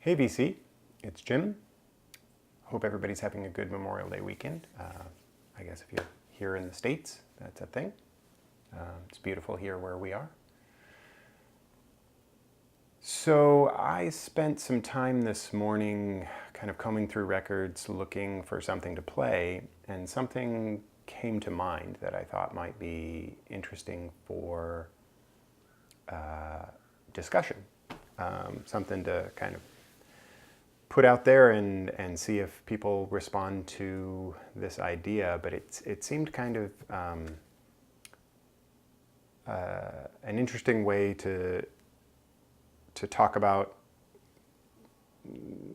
Hey VC, it's Jim. Hope everybody's having a good Memorial Day weekend. I guess if you're here in the States, that's a thing. It's beautiful here where we are. So I spent some time this morning kind of combing through records, looking for something to play, and something came to mind that I thought might be interesting for discussion. Something to kind of put out there and see if people respond to this idea, but it seemed kind of an interesting way to talk about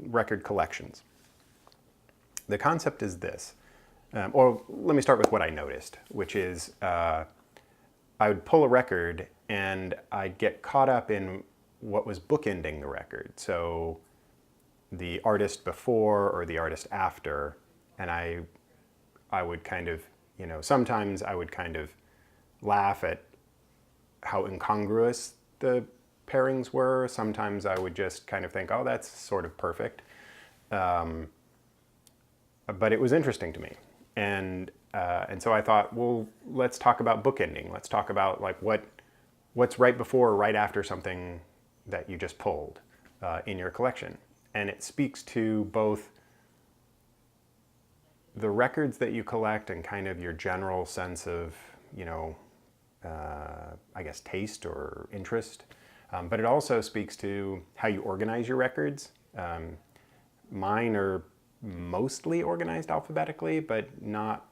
record collections. The concept is this, or let me start with what I noticed, which is I would pull a record and I'd get caught up in what was bookending the record. So the artist before or the artist after, and I would kind of, sometimes I would kind of laugh at how incongruous the pairings were. Sometimes I would just kind of think, oh, that's sort of perfect. But it was interesting to me. And so I thought, well, let's talk about bookending. Let's talk about like what's right before or right after something that you just pulled in your collection. And it speaks to both the records that you collect and kind of your general sense of, I guess, taste or interest. But it also speaks to how you organize your records. Mine are mostly organized alphabetically, but not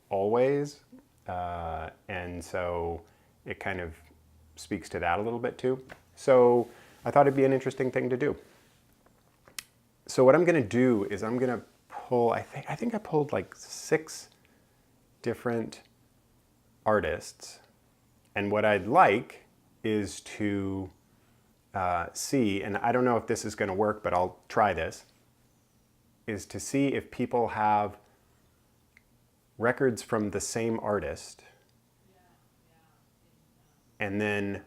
always. And so it kind of speaks to that a little bit too. So I thought it'd be an interesting thing to do. So what I'm going to do is I'm going to pull, I think I pulled like 6 different artists. And what I'd like is to see, and I don't know if this is going to work, but I'll try this, is to see if people have records from the same artist and then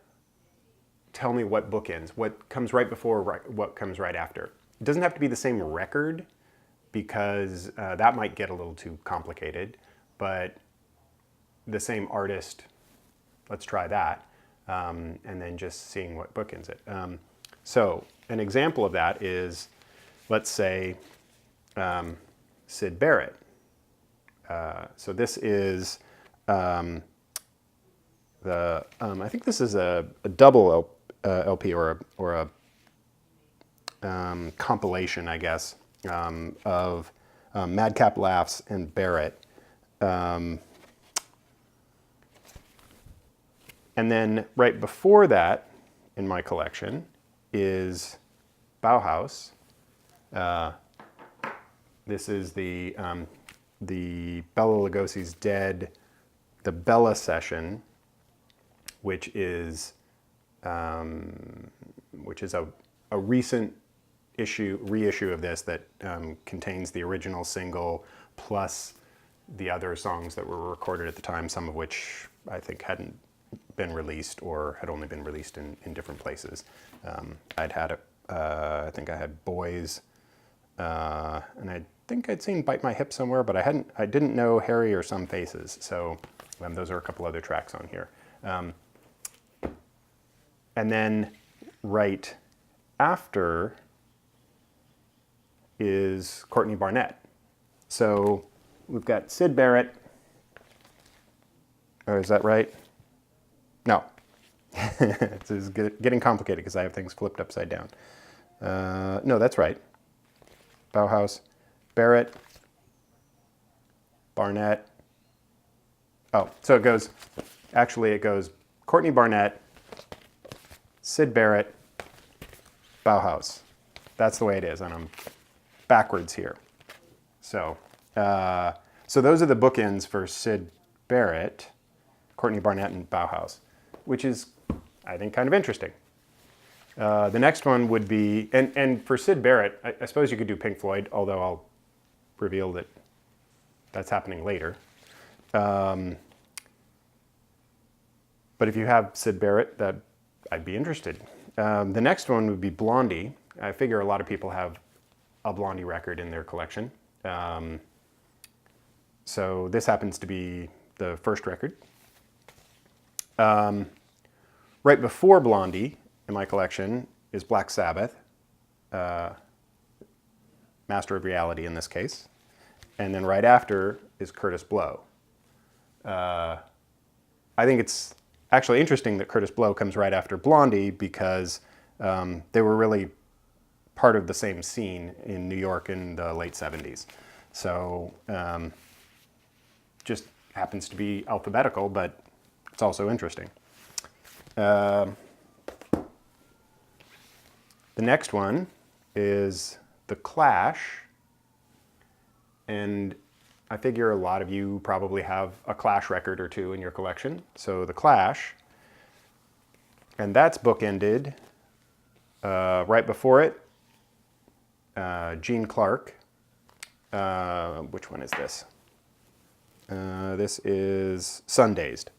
tell me what bookends, what comes right before, what comes right after. It doesn't have to be the same record because that might get a little too complicated, but the same artist, let's try that, and then just seeing what bookends it. So an example of that is, let's say, Syd Barrett. So this is I think this is a double LP or a compilation, I guess, of Madcap Laughs and Barrett. And then right before that in my collection is Bauhaus. This is the Bela Lugosi's Dead, the Bela session, which is a recent reissue of this that contains the original single plus the other songs that were recorded at the time, some of which I think hadn't been released or had only been released in different places. I think I had Boys, and I think I'd seen Bite My Hip somewhere, but I didn't know Harry or Some Faces, so those are a couple other tracks on here. And then right after is Courtney Barnett. So we've got Syd Barrett. Or is that right? No. It's getting complicated because I have things flipped upside down. No, that's right. Bauhaus, Barrett, Barnett. Oh, so it goes Courtney Barnett, Syd Barrett, Bauhaus. That's the way it is, and I'm backwards here. So those are the bookends for Syd Barrett, Courtney Barnett, and Bauhaus, which is, I think, kind of interesting. The next one would be, and for Syd Barrett, I suppose you could do Pink Floyd, although I'll reveal that that's happening later. But if you have Syd Barrett, that I'd be interested. The next one would be Blondie. I figure a lot of people have a Blondie record in their collection. So this happens to be the first record. Right before Blondie in my collection is Black Sabbath, Master of Reality in this case. And then right after is Kurtis Blow. I think it's actually interesting that Kurtis Blow comes right after Blondie because they were really part of the same scene in New York in the late 70s. So just happens to be alphabetical, but it's also interesting. The next one is The Clash, and I figure a lot of you probably have a Clash record or two in your collection. So The Clash, and that's bookended. Right before it, Gene Clark. Which one is this? This is Sun Dazed.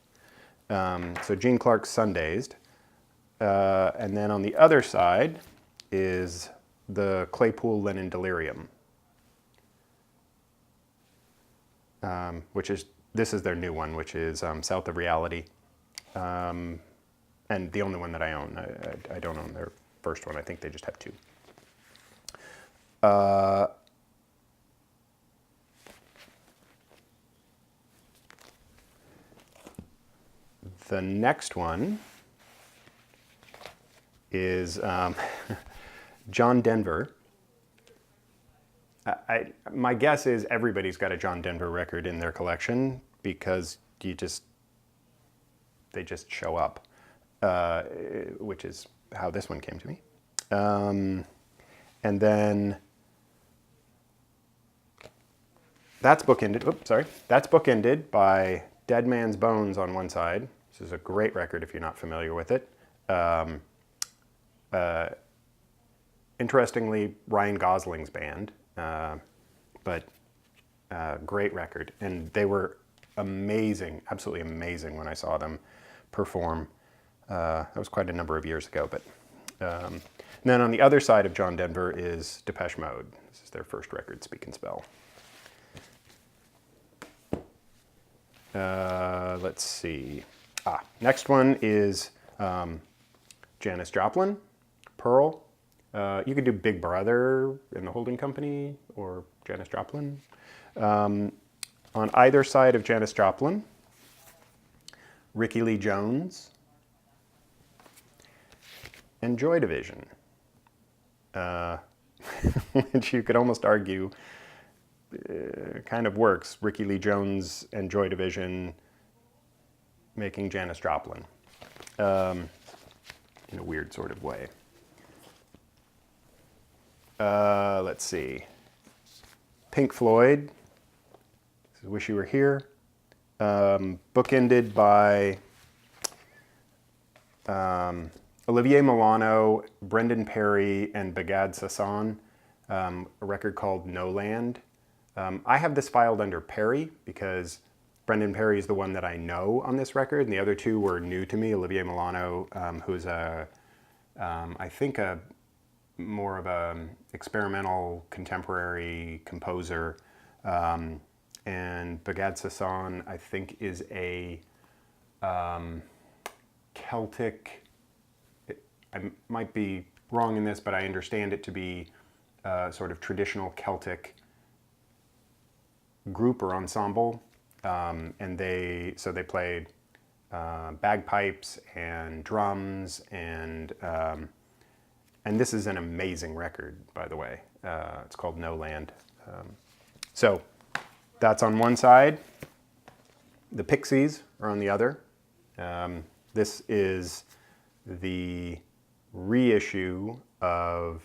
So Gene Clark's Sun Dazed. And then on the other side is the Claypool Lennon Delirium. This is their new one, which is South of Reality. And the only one that I own. I don't own their first one. I think they just have two. The next one is John Denver. My guess is everybody's got a John Denver record in their collection because they just show up, which is how this one came to me. And then that's bookended. Oops, sorry. That's bookended by Dead Man's Bones on one side. This is a great record if you're not familiar with it. Interestingly, Ryan Gosling's band, but great record. And they were amazing, absolutely amazing when I saw them perform. That was quite a number of years ago. But and then on the other side of John Denver is Depeche Mode. This is their first record, Speak and Spell. Let's see. Next one is Janis Joplin, Pearl. You could do Big Brother in the Holding Company or Janis Joplin. On either side of Janis Joplin, Rickie Lee Jones and Joy Division, which you could almost argue kind of works. Rickie Lee Jones and Joy Division making Janis Joplin in a weird sort of way. Let's see. Pink Floyd. This is Wish You Were Here. Bookended by Olivier Mellano, Brendan Perry, and Bagad Cesson. A record called No Land. I have this filed under Perry because Brendan Perry is the one that I know on this record, and the other two were new to me. Olivier Mellano, who's I think more of a experimental contemporary composer, and Bagad Cesson, I think, is a Celtic. I might be wrong in this, but I understand it to be sort of traditional Celtic group or ensemble, and they played bagpipes and drums, and this is an amazing record, by the way. It's called No Land. So that's on one side. The Pixies are on the other. This is the reissue of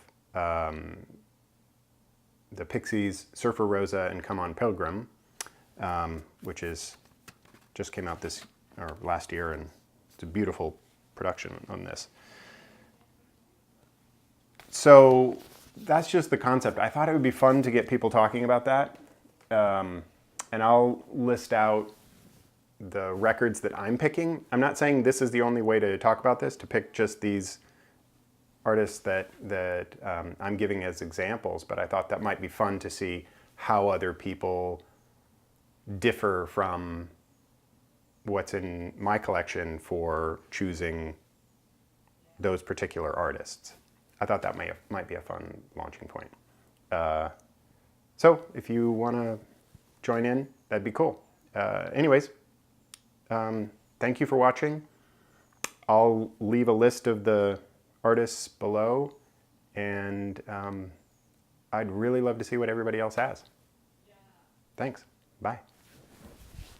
the Pixies' Surfer Rosa and Come On Pilgrim, which just came out last year, and it's a beautiful production on this. So that's just the concept. I thought it would be fun to get people talking about that, and I'll list out the records that I'm picking. I'm not saying this is the only way to talk about this, to pick just these artists that I'm giving as examples, but I thought that might be fun to see how other people differ from what's in my collection for choosing those particular artists. I thought that might be a fun launching point. So if you want to join in, that'd be cool. Anyways, thank you for watching. I'll leave a list of the artists below, and I'd really love to see what everybody else has. Thanks. Bye.